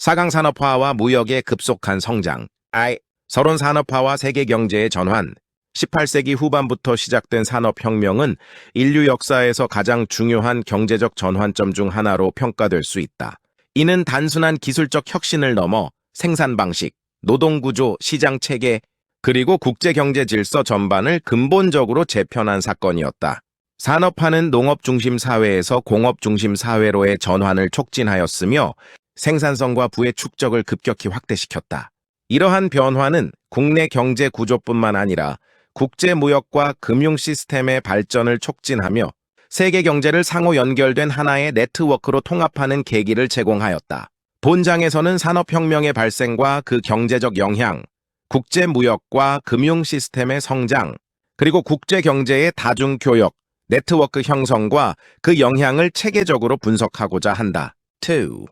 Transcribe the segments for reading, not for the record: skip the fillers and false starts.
사강 산업화와 무역의 급속한 성장, 서론 산업화와 세계 경제의 전환. 18세기 후반부터 시작된 산업혁명은 인류 역사에서 가장 중요한 경제적 전환점 중 하나로 평가될 수 있다. 이는 단순한 기술적 혁신을 넘어 생산 방식, 노동구조, 시장체계, 그리고 국제경제 질서 전반을 근본적으로 재편한 사건이었다. 산업화는 농업 중심 사회에서 공업 중심 사회로의 전환을 촉진하였으며 생산성과 부의 축적을 급격히 확대시켰다. 이러한 변화는 국내 경제 구조뿐만 아니라 국제 무역과 금융 시스템의 발전을 촉진하며 세계 경제를 상호 연결된 하나의 네트워크로 통합하는 계기를 제공하였다. 본장에서는 산업혁명의 발생과 그 경제적 영향, 국제 무역과 금융 시스템의 성장, 그리고 국제 경제의 다중교역, 네트워크 형성과 그 영향을 체계적으로 분석하고자 한다. 2.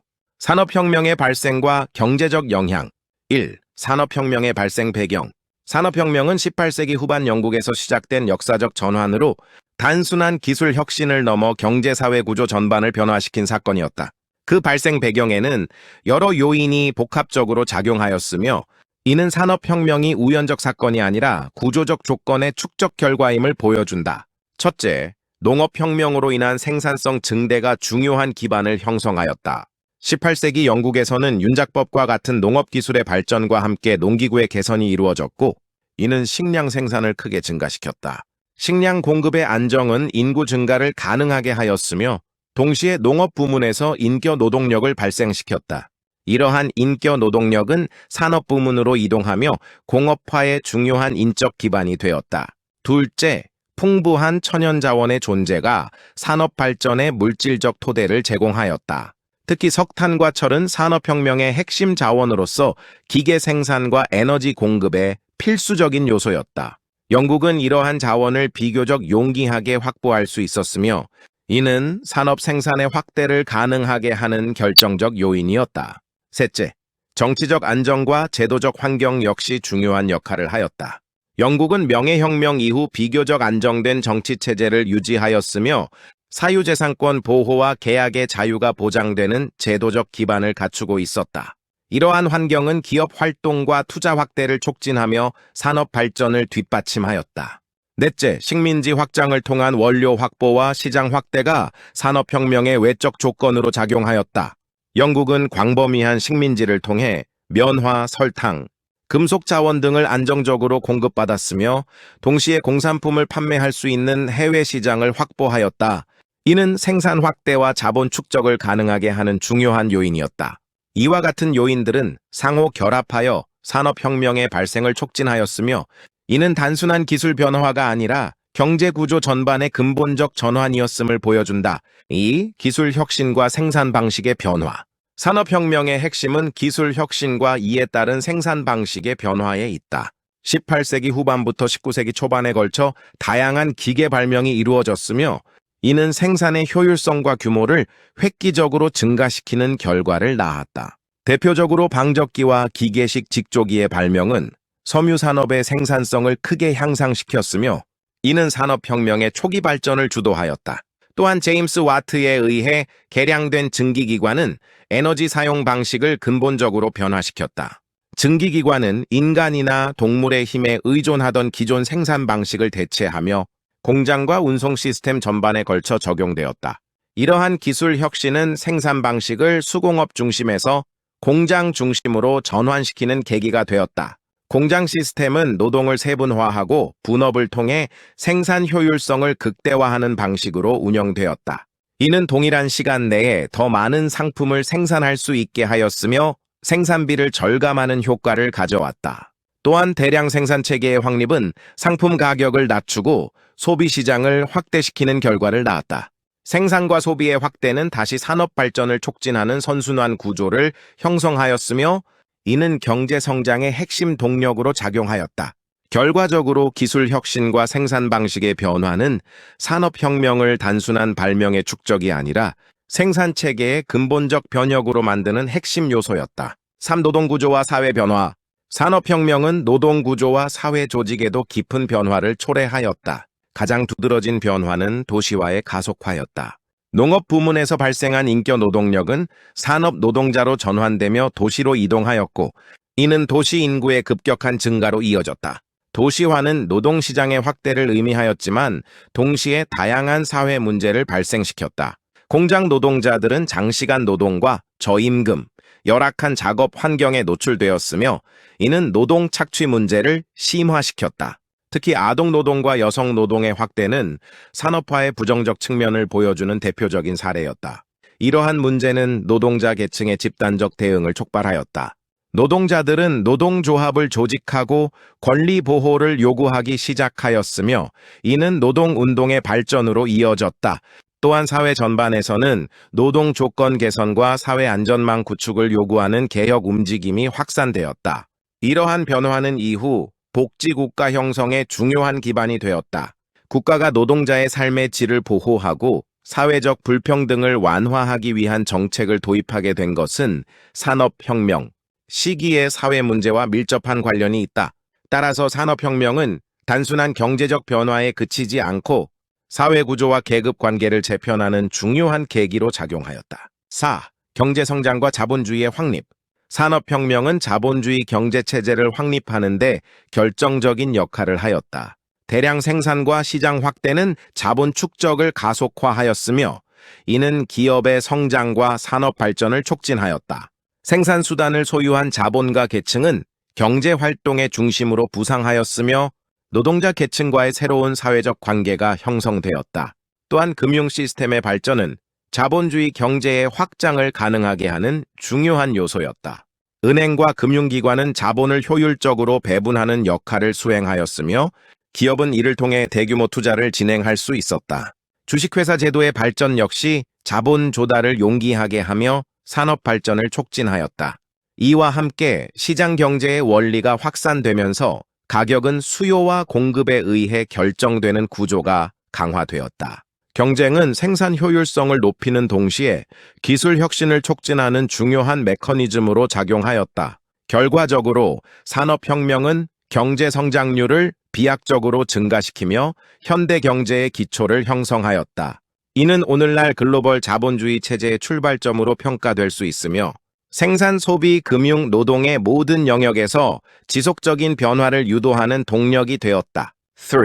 산업혁명의 발생과 경제적 영향. 1. 산업혁명의 발생 배경. 산업혁명은 18세기 후반 영국에서 시작된 역사적 전환으로 단순한 기술 혁신을 넘어 경제사회 구조 전반을 변화시킨 사건이었다. 그 발생 배경에는 여러 요인이 복합적으로 작용하였으며 이는 산업혁명이 우연적 사건이 아니라 구조적 조건의 축적 결과임을 보여준다. 첫째, 농업혁명으로 인한 생산성 증대가 중요한 기반을 형성하였다. 18세기 영국에서는 윤작법과 같은 농업기술의 발전과 함께 농기구의 개선이 이루어졌고 이는 식량 생산을 크게 증가시켰다. 식량 공급의 안정은 인구 증가를 가능하게 하였으며 동시에 농업 부문에서 인겨 노동력을 발생시켰다. 이러한 인겨 노동력은 산업 부문으로 이동하며 공업화의 중요한 인적 기반이 되었다. 둘째, 풍부한 천연 자원의 존재가 산업 발전의 물질적 토대를 제공하였다. 특히 석탄과 철은 산업혁명의 핵심 자원으로서 기계 생산과 에너지 공급에 필수적인 요소였다. 영국은 이러한 자원을 비교적 용이하게 확보할 수 있었으며 이는 산업 생산의 확대를 가능하게 하는 결정적 요인이었다. 셋째, 정치적 안정과 제도적 환경 역시 중요한 역할을 하였다. 영국은 명예혁명 이후 비교적 안정된 정치체제를 유지하였으며 사유재산권 보호와 계약의 자유가 보장되는 제도적 기반을 갖추고 있었다. 이러한 환경은 기업 활동과 투자 확대를 촉진하며 산업 발전을 뒷받침하였다. 넷째, 식민지 확장을 통한 원료 확보와 시장 확대가 산업혁명의 외적 조건으로 작용하였다. 영국은 광범위한 식민지를 통해 면화, 설탕, 금속 자원 등을 안정적으로 공급받았으며 동시에 공산품을 판매할 수 있는 해외 시장을 확보하였다. 이는 생산 확대와 자본 축적을 가능하게 하는 중요한 요인이었다. 이와 같은 요인들은 상호 결합하여 산업혁명의 발생을 촉진하였으며 이는 단순한 기술 변화가 아니라 경제 구조 전반의 근본적 전환이었음을 보여준다. 이 기술 혁신과 생산 방식의 변화. 산업혁명의 핵심은 기술 혁신과 이에 따른 생산 방식의 변화에 있다. 18세기 후반부터 19세기 초반에 걸쳐 다양한 기계 발명이 이루어졌으며 이는 생산의 효율성과 규모를 획기적으로 증가시키는 결과를 낳았다. 대표적으로 방적기와 기계식 직조기의 발명은 섬유 산업의 생산성을 크게 향상시켰으며 이는 산업혁명의 초기 발전을 주도하였다. 또한 제임스 와트에 의해 개량된 증기기관은 에너지 사용 방식을 근본적으로 변화시켰다. 증기기관은 인간이나 동물의 힘에 의존하던 기존 생산 방식을 대체하며 공장과 운송 시스템 전반에 걸쳐 적용되었다. 이러한 기술 혁신은 생산 방식을 수공업 중심에서 공장 중심으로 전환시키는 계기가 되었다. 공장 시스템은 노동을 세분화하고 분업을 통해 생산 효율성을 극대화하는 방식으로 운영되었다. 이는 동일한 시간 내에 더 많은 상품을 생산할 수 있게 하였으며 생산비를 절감하는 효과를 가져왔다. 또한 대량 생산 체계의 확립은 상품 가격을 낮추고 소비 시장을 확대시키는 결과를 낳았다. 생산과 소비의 확대는 다시 산업 발전을 촉진하는 선순환 구조를 형성하였으며 이는 경제 성장의 핵심 동력으로 작용하였다. 결과적으로 기술 혁신과 생산 방식의 변화는 산업혁명을 단순한 발명의 축적이 아니라 생산 체계의 근본적 변혁으로 만드는 핵심 요소였다. 3. 노동구조와 사회 변화. 산업혁명은 노동구조와 사회 조직에도 깊은 변화를 초래하였다. 가장 두드러진 변화는 도시화의 가속화였다. 농업 부문에서 발생한 인격 노동력은 산업 노동자로 전환되며 도시로 이동하였고, 이는 도시 인구의 급격한 증가로 이어졌다. 도시화는 노동시장의 확대를 의미하였지만 동시에 다양한 사회 문제를 발생시켰다. 공장 노동자들은 장시간 노동과 저임금, 열악한 작업 환경에 노출되었으며 이는 노동 착취 문제를 심화시켰다. 특히 아동 노동과 여성 노동의 확대는 산업화의 부정적 측면을 보여주는 대표적인 사례였다. 이러한 문제는 노동자 계층의 집단적 대응을 촉발하였다. 노동자들은 노동조합을 조직하고 권리 보호를 요구하기 시작하였으며 이는 노동운동의 발전으로 이어졌다. 또한 사회 전반에서는 노동 조건 개선과 사회 안전망 구축을 요구하는 개혁 움직임이 확산되었다. 이러한 변화는 이후 복지국가 형성의 중요한 기반이 되었다. 국가가 노동자의 삶의 질을 보호하고 사회적 불평등을 완화하기 위한 정책을 도입하게 된 것은 산업혁명 시기의 사회 문제와 밀접한 관련이 있다. 따라서 산업혁명은 단순한 경제적 변화에 그치지 않고 사회구조와 계급관계를 재편하는 중요한 계기로 작용하였다. 4. 경제성장과 자본주의의 확립. 산업혁명은 자본주의 경제체제를 확립하는 데 결정적인 역할을 하였다. 대량 생산과 시장 확대는 자본 축적을 가속화하였으며 이는 기업의 성장과 산업 발전을 촉진하였다. 생산수단을 소유한 자본가 계층은 경제활동의 중심으로 부상하였으며 노동자 계층과의 새로운 사회적 관계가 형성되었다. 또한 금융 시스템의 발전은 자본주의 경제의 확장을 가능하게 하는 중요한 요소였다. 은행과 금융기관은 자본을 효율적으로 배분하는 역할을 수행하였으며 기업은 이를 통해 대규모 투자를 진행할 수 있었다. 주식회사 제도의 발전 역시 자본 조달을 용이하게 하며 산업 발전을 촉진하였다. 이와 함께 시장 경제의 원리가 확산되면서 가격은 수요와 공급에 의해 결정되는 구조가 강화되었다. 경쟁은 생산 효율성을 높이는 동시에 기술 혁신을 촉진하는 중요한 메커니즘으로 작용하였다. 결과적으로 산업혁명은 경제 성장률을 비약적으로 증가시키며 현대 경제의 기초를 형성하였다. 이는 오늘날 글로벌 자본주의 체제의 출발점으로 평가될 수 있으며 생산, 소비, 금융, 노동의 모든 영역에서 지속적인 변화를 유도하는 동력이 되었다. 3.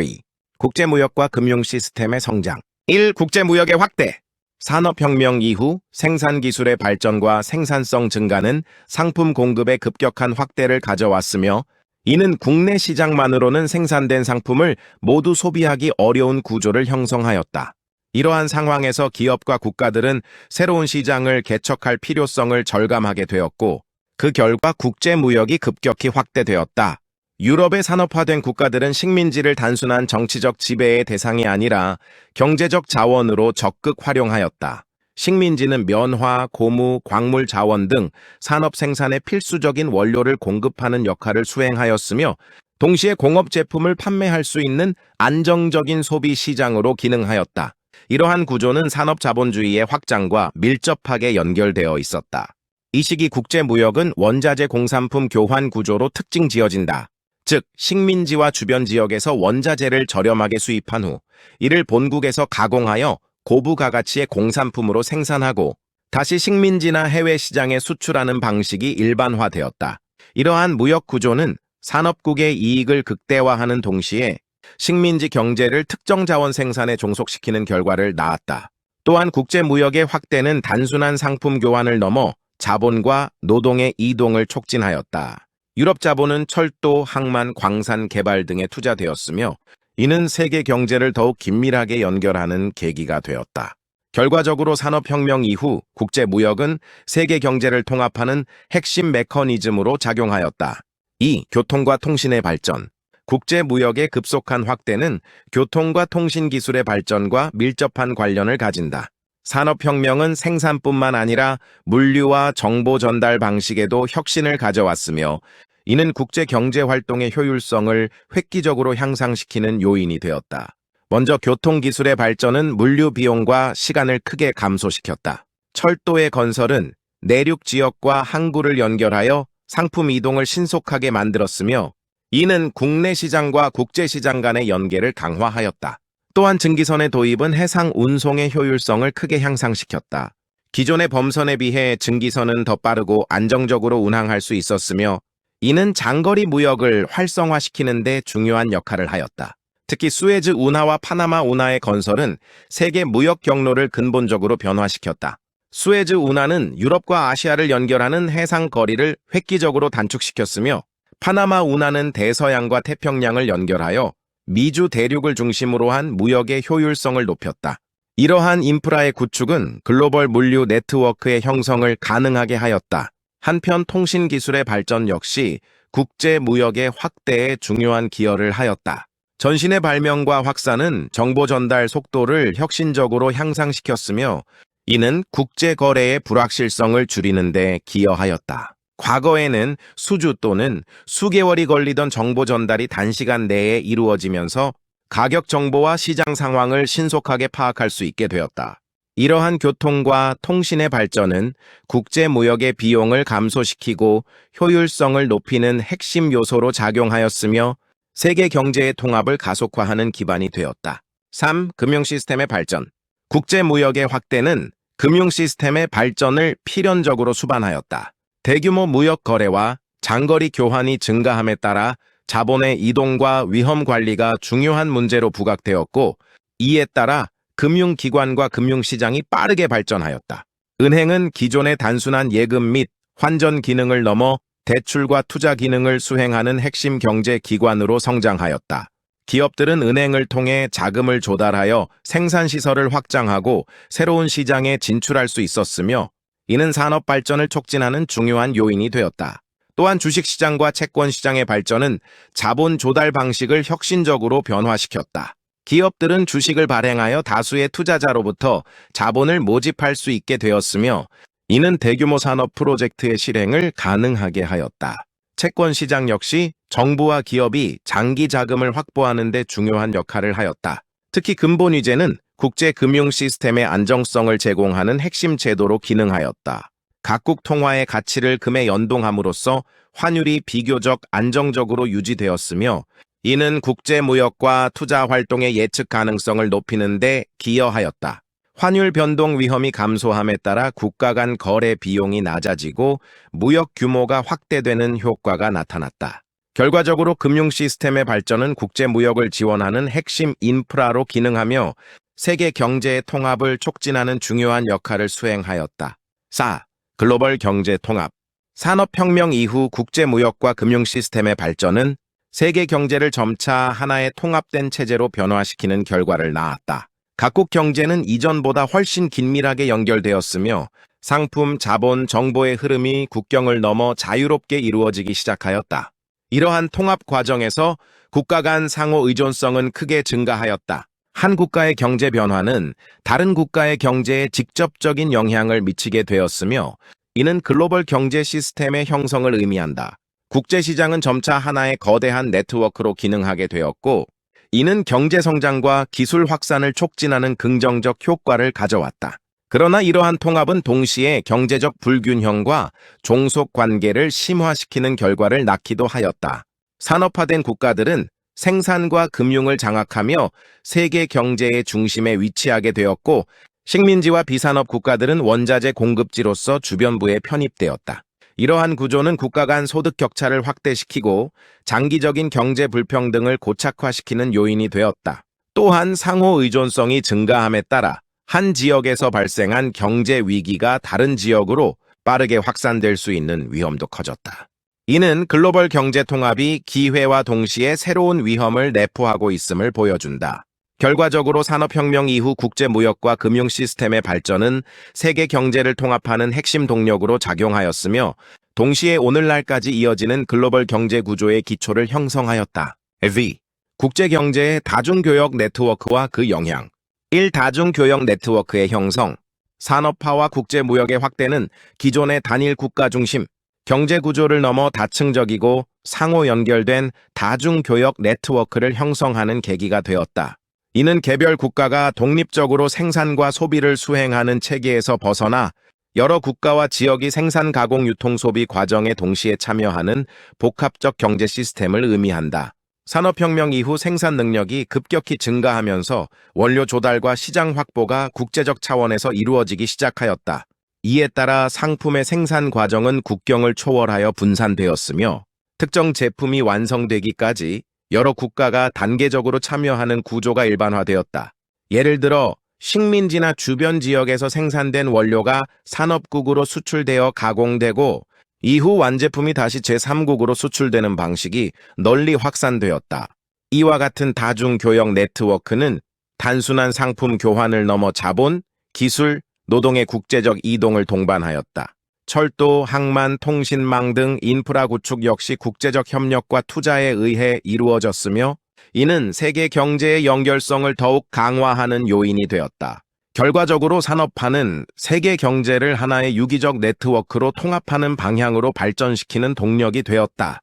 국제무역과 금융 시스템의 성장. 1. 국제무역의 확대. 산업혁명 이후 생산기술의 발전과 생산성 증가는 상품 공급의 급격한 확대를 가져왔으며 이는 국내 시장만으로는 생산된 상품을 모두 소비하기 어려운 구조를 형성하였다. 이러한 상황에서 기업과 국가들은 새로운 시장을 개척할 필요성을 절감하게 되었고 그 결과 국제무역이 급격히 확대되었다. 유럽의 산업화된 국가들은 식민지를 단순한 정치적 지배의 대상이 아니라 경제적 자원으로 적극 활용하였다. 식민지는 면화, 고무, 광물 자원 등 산업 생산의 필수적인 원료를 공급하는 역할을 수행하였으며 동시에 공업 제품을 판매할 수 있는 안정적인 소비 시장으로 기능하였다. 이러한 구조는 산업 자본주의의 확장과 밀접하게 연결되어 있었다. 이 시기 국제무역은 원자재 공산품 교환 구조로 특징 지어진다. 즉, 식민지와 주변 지역에서 원자재를 저렴하게 수입한 후 이를 본국에서 가공하여 고부가 가치의 공산품으로 생산하고 다시 식민지나 해외 시장에 수출하는 방식이 일반화되었다. 이러한 무역 구조는 산업국의 이익을 극대화하는 동시에 식민지 경제를 특정 자원 생산에 종속시키는 결과를 낳았다. 또한 국제무역의 확대는 단순한 상품 교환을 넘어 자본과 노동의 이동을 촉진하였다. 유럽 자본은 철도, 항만, 광산 개발 등에 투자되었으며 이는 세계 경제를 더욱 긴밀하게 연결하는 계기가 되었다. 결과적으로 산업혁명 이후 국제무역은 세계 경제를 통합하는 핵심 메커니즘으로 작용하였다. 2. 교통과 통신의 발전. 국제무역의 급속한 확대는 교통과 통신 기술의 발전과 밀접한 관련을 가진다. 산업혁명은 생산뿐만 아니라 물류와 정보 전달 방식에도 혁신을 가져왔으며 이는 국제 경제 활동의 효율성을 획기적으로 향상시키는 요인이 되었다. 먼저 교통기술의 발전은 물류 비용과 시간을 크게 감소시켰다. 철도의 건설은 내륙 지역과 항구를 연결하여 상품 이동을 신속하게 만들었으며 이는 국내 시장과 국제 시장 간의 연계를 강화하였다. 또한 증기선의 도입은 해상 운송의 효율성을 크게 향상시켰다. 기존의 범선에 비해 증기선은 더 빠르고 안정적으로 운항할 수 있었으며 이는 장거리 무역을 활성화시키는 데 중요한 역할을 하였다. 특히 수에즈 운하와 파나마 운하의 건설은 세계 무역 경로를 근본적으로 변화시켰다. 수에즈 운하는 유럽과 아시아를 연결하는 해상 거리를 획기적으로 단축시켰으며 파나마 운하는 대서양과 태평양을 연결하여 미주 대륙을 중심으로 한 무역의 효율성을 높였다. 이러한 인프라의 구축은 글로벌 물류 네트워크의 형성을 가능하게 하였다. 한편 통신 기술의 발전 역시 국제 무역의 확대에 중요한 기여를 하였다. 전신의 발명과 확산은 정보 전달 속도를 혁신적으로 향상시켰으며 이는 국제 거래의 불확실성을 줄이는 데 기여하였다. 과거에는 수주 또는 수개월이 걸리던 정보 전달이 단시간 내에 이루어지면서 가격 정보와 시장 상황을 신속하게 파악할 수 있게 되었다. 이러한 교통과 통신의 발전은 국제 무역의 비용을 감소시키고 효율성을 높이는 핵심 요소로 작용하였으며 세계 경제의 통합을 가속화하는 기반이 되었다. 3. 금융 시스템의 발전. 국제 무역의 확대는 금융 시스템의 발전을 필연적으로 수반하였다. 대규모 무역 거래와 장거리 교환이 증가함에 따라 자본의 이동과 위험 관리가 중요한 문제로 부각되었고 이에 따라 금융기관과 금융시장이 빠르게 발전하였다. 은행은 기존의 단순한 예금 및 환전 기능을 넘어 대출과 투자 기능을 수행하는 핵심 경제 기관으로 성장하였다. 기업들은 은행을 통해 자금을 조달하여 생산시설을 확장하고 새로운 시장에 진출할 수 있었으며 이는 산업 발전을 촉진하는 중요한 요인이 되었다. 또한 주식시장과 채권시장의 발전은 자본 조달 방식을 혁신적으로 변화시켰다. 기업들은 주식을 발행하여 다수의 투자자로부터 자본을 모집할 수 있게 되었으며 이는 대규모 산업 프로젝트의 실행을 가능하게 하였다. 채권시장 역시 정부와 기업이 장기 자금을 확보하는 데 중요한 역할을 하였다. 특히 근본위제는 국제 금융 시스템의 안정성을 제공하는 핵심 제도로 기능하였다. 각국 통화의 가치를 금에 연동함으로써 환율이 비교적 안정적으로 유지되었으며 이는 국제 무역과 투자 활동의 예측 가능성을 높이는 데 기여하였다. 환율 변동 위험이 감소함에 따라 국가 간 거래 비용이 낮아지고 무역 규모가 확대되는 효과가 나타났다. 결과적으로 금융 시스템의 발전은 국제 무역을 지원하는 핵심 인프라로 기능하며 세계 경제의 통합을 촉진하는 중요한 역할을 수행하였다. 4. 글로벌 경제 통합. 산업혁명 이후 국제 무역과 금융 시스템의 발전은 세계 경제를 점차 하나의 통합된 체제로 변화시키는 결과를 낳았다. 각국 경제는 이전보다 훨씬 긴밀하게 연결되었으며 상품, 자본, 정보의 흐름이 국경을 넘어 자유롭게 이루어지기 시작하였다. 이러한 통합 과정에서 국가 간 상호 의존성은 크게 증가하였다. 한 국가의 경제 변화는 다른 국가의 경제에 직접적인 영향을 미치게 되었으며 이는 글로벌 경제 시스템의 형성을 의미한다. 국제시장은 점차 하나의 거대한 네트워크로 기능하게 되었고 이는 경제 성장과 기술 확산을 촉진하는 긍정적 효과를 가져왔다. 그러나 이러한 통합은 동시에 경제적 불균형과 종속 관계를 심화시키는 결과를 낳기도 하였다. 산업화된 국가들은 생산과 금융을 장악하며 세계 경제의 중심에 위치하게 되었고 식민지와 비산업 국가들은 원자재 공급지로서 주변부에 편입되었다. 이러한 구조는 국가 간 소득 격차를 확대시키고 장기적인 경제 불평등을 고착화시키는 요인이 되었다. 또한 상호 의존성이 증가함에 따라 한 지역에서 발생한 경제 위기가 다른 지역으로 빠르게 확산될 수 있는 위험도 커졌다. 이는 글로벌 경제 통합이 기회와 동시에 새로운 위험을 내포하고 있음을 보여준다. 결과적으로 산업혁명 이후 국제무역과 금융 시스템의 발전은 세계 경제를 통합하는 핵심 동력으로 작용하였으며 동시에 오늘날까지 이어지는 글로벌 경제 구조의 기초를 형성하였다. V. 국제경제의 다중교역 네트워크와 그 영향. 1. 다중교역 네트워크의 형성. 산업화와 국제무역의 확대는 기존의 단일 국가 중심, 경제 구조를 넘어 다층적이고 상호 연결된 다중교역 네트워크를 형성하는 계기가 되었다. 이는 개별 국가가 독립적으로 생산과 소비를 수행하는 체계에서 벗어나 여러 국가와 지역이 생산, 가공, 유통, 소비 과정에 동시에 참여하는 복합적 경제 시스템을 의미한다. 산업혁명 이후 생산 능력이 급격히 증가하면서 원료 조달과 시장 확보가 국제적 차원에서 이루어지기 시작하였다. 이에 따라 상품의 생산 과정은 국경을 초월하여 분산되었으며 특정 제품이 완성되기까지 여러 국가가 단계적으로 참여하는 구조가 일반화되었다. 예를 들어 식민지나 주변 지역에서 생산된 원료가 산업국으로 수출되어 가공되고 이후 완제품이 다시 제3국으로 수출되는 방식이 널리 확산되었다. 이와 같은 다중교역 네트워크는 단순한 상품 교환을 넘어 자본, 기술, 노동의 국제적 이동을 동반하였다. 철도, 항만, 통신망 등 인프라 구축 역시 국제적 협력과 투자에 의해 이루어졌으며 이는 세계 경제의 연결성을 더욱 강화하는 요인이 되었다. 결과적으로 산업화는 세계 경제를 하나의 유기적 네트워크로 통합하는 방향으로 발전시키는 동력이 되었다.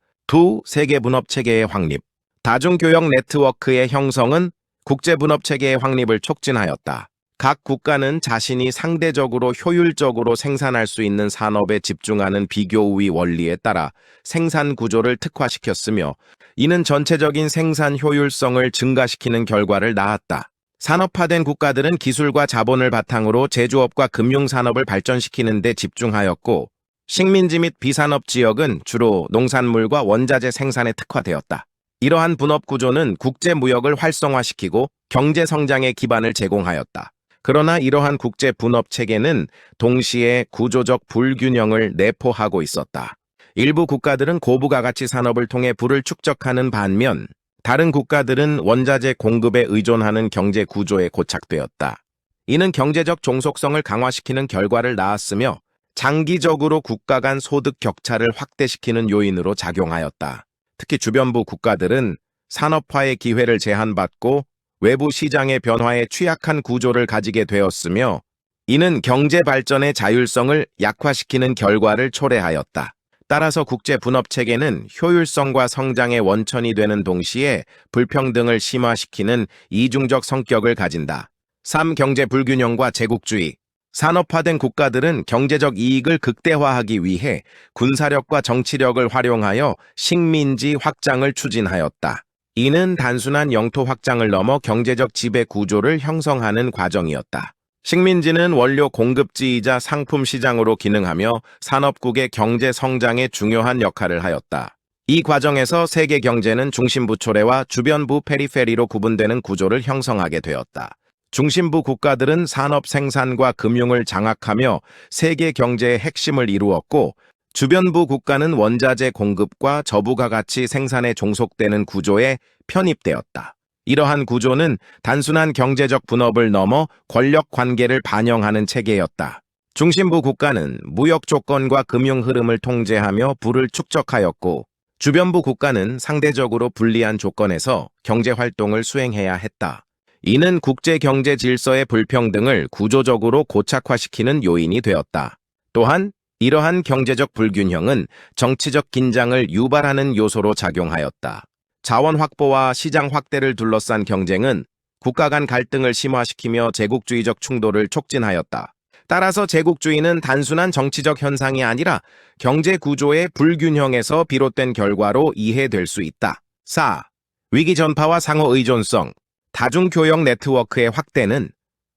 세계 분업체계의 확립. 다중교역 네트워크의 형성은 국제분업체계의 확립을 촉진하였다. 각 국가는 자신이 상대적으로 효율적으로 생산할 수 있는 산업에 집중하는 비교 우위 원리에 따라 생산 구조를 특화시켰으며 이는 전체적인 생산 효율성을 증가시키는 결과를 낳았다. 산업화된 국가들은 기술과 자본을 바탕으로 제조업과 금융산업을 발전시키는 데 집중하였고 식민지 및 비산업 지역은 주로 농산물과 원자재 생산에 특화되었다. 이러한 분업 구조는 국제무역을 활성화시키고 경제 성장의 기반을 제공하였다. 그러나 이러한 국제 분업 체계는 동시에 구조적 불균형을 내포하고 있었다. 일부 국가들은 고부가 가치 산업을 통해 부를 축적하는 반면 다른 국가들은 원자재 공급에 의존하는 경제 구조에 고착되었다. 이는 경제적 종속성을 강화시키는 결과를 낳았으며 장기적으로 국가 간 소득 격차를 확대시키는 요인으로 작용하였다. 특히 주변부 국가들은 산업화의 기회를 제한받고 외부 시장의 변화에 취약한 구조를 가지게 되었으며 이는 경제 발전의 자율성을 약화시키는 결과를 초래하였다. 따라서 국제 분업 체계는 효율성과 성장의 원천이 되는 동시에 불평등을 심화시키는 이중적 성격을 가진다. 3. 경제 불균형과 제국주의. 산업화된 국가들은 경제적 이익을 극대화하기 위해 군사력과 정치력을 활용하여 식민지 확장을 추진하였다. 이는 단순한 영토 확장을 넘어 경제적 지배 구조를 형성하는 과정이었다. 식민지는 원료 공급지이자 상품 시장으로 기능하며 산업국의 경제 성장에 중요한 역할을 하였다. 이 과정에서 세계 경제는 중심부 초래와 주변부 페리페리로 구분되는 구조를 형성하게 되었다. 중심부 국가들은 산업 생산과 금융을 장악하며 세계 경제의 핵심을 이루었고 주변부 국가는 원자재 공급과 저부가 가치 생산에 종속되는 구조에 편입되었다. 이러한 구조는 단순한 경제적 분업을 넘어 권력 관계를 반영하는 체계였다. 중심부 국가는 무역 조건과 금융 흐름을 통제하며 부를 축적하였고 주변부 국가는 상대적으로 불리한 조건에서 경제 활동을 수행해야 했다. 이는 국제 경제 질서의 불평등을 구조적으로 고착화시키는 요인이 되었다. 또한 이러한 경제적 불균형은 정치적 긴장을 유발하는 요소로 작용하였다. 자원 확보와 시장 확대를 둘러싼 경쟁은 국가 간 갈등을 심화시키며 제국주의적 충돌을 촉진하였다. 따라서 제국주의는 단순한 정치적 현상이 아니라 경제 구조의 불균형에서 비롯된 결과로 이해될 수 있다. 4. 위기 전파와 상호 의존성. 다중교역 네트워크의 확대는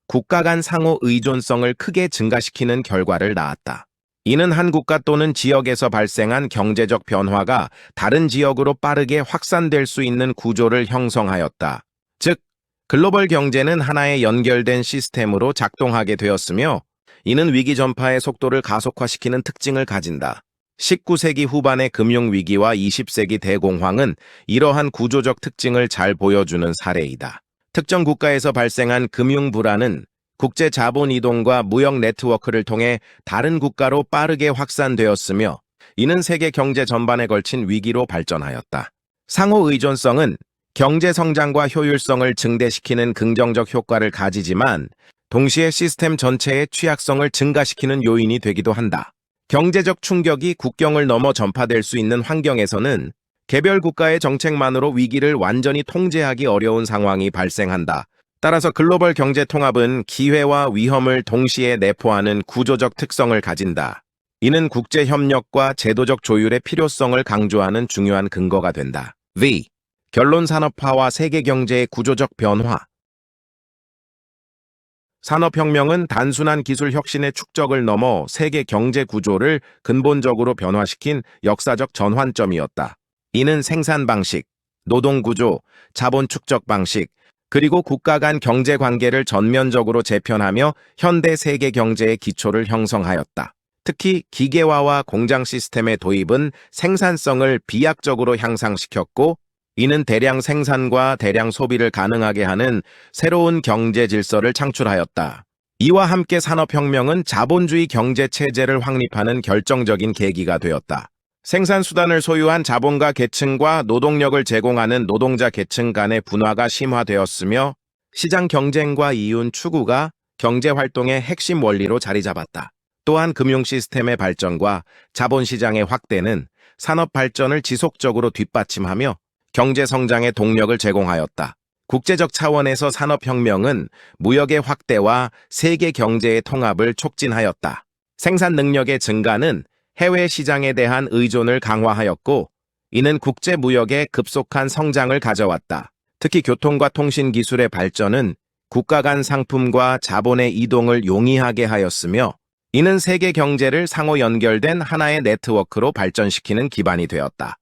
국가 간 상호 의존성을 크게 증가시키는 결과를 낳았다. 이는 한 국가 또는 지역에서 발생한 경제적 변화가 다른 지역으로 빠르게 확산될 수 있는 구조를 형성하였다. 즉, 글로벌 경제는 하나의 연결된 시스템으로 작동하게 되었으며 이는 위기 전파의 속도를 가속화시키는 특징을 가진다. 19세기 후반의 금융위기와 20세기 대공황은 이러한 구조적 특징을 잘 보여주는 사례이다. 특정 국가에서 발생한 금융 불안은 국제 자본 이동과 무역 네트워크를 통해 다른 국가로 빠르게 확산되었으며 이는 세계 경제 전반에 걸친 위기로 발전하였다. 상호 의존성은 경제 성장과 효율성을 증대시키는 긍정적 효과를 가지지만 동시에 시스템 전체의 취약성을 증가시키는 요인이 되기도 한다. 경제적 충격이 국경을 넘어 전파될 수 있는 환경에서는 개별 국가의 정책만으로 위기를 완전히 통제하기 어려운 상황이 발생한다. 따라서 글로벌 경제 통합은 기회와 위험을 동시에 내포하는 구조적 특성을 가진다. 이는 국제 협력과 제도적 조율의 필요성을 강조하는 중요한 근거가 된다. V. 결론 산업화와 세계 경제의 구조적 변화. 산업혁명은 단순한 기술 혁신의 축적을 넘어 세계 경제 구조를 근본적으로 변화시킨 역사적 전환점이었다. 이는 생산 방식, 노동 구조, 자본 축적 방식, 그리고 국가 간 경제 관계를 전면적으로 재편하며 현대 세계 경제의 기초를 형성하였다. 특히 기계화와 공장 시스템의 도입은 생산성을 비약적으로 향상시켰고, 이는 대량 생산과 대량 소비를 가능하게 하는 새로운 경제 질서를 창출하였다. 이와 함께 산업혁명은 자본주의 경제 체제를 확립하는 결정적인 계기가 되었다. 생산 수단을 소유한 자본가 계층과 노동력을 제공하는 노동자 계층 간의 분화가 심화되었으며, 시장 경쟁과 이윤 추구가 경제 활동의 핵심 원리로 자리 잡았다. 또한 금융 시스템의 발전과 자본시장의 확대는 산업 발전을 지속적으로 뒷받침하며 경제 성장의 동력을 제공하였다. 국제적 차원에서 산업혁명은 무역의 확대와 세계 경제의 통합을 촉진하였다. 생산 능력의 증가는 해외 시장에 대한 의존을 강화하였고, 이는 국제 무역의 급속한 성장을 가져왔다. 특히 교통과 통신 기술의 발전은 국가 간 상품과 자본의 이동을 용이하게 하였으며, 이는 세계 경제를 상호 연결된 하나의 네트워크로 발전시키는 기반이 되었다.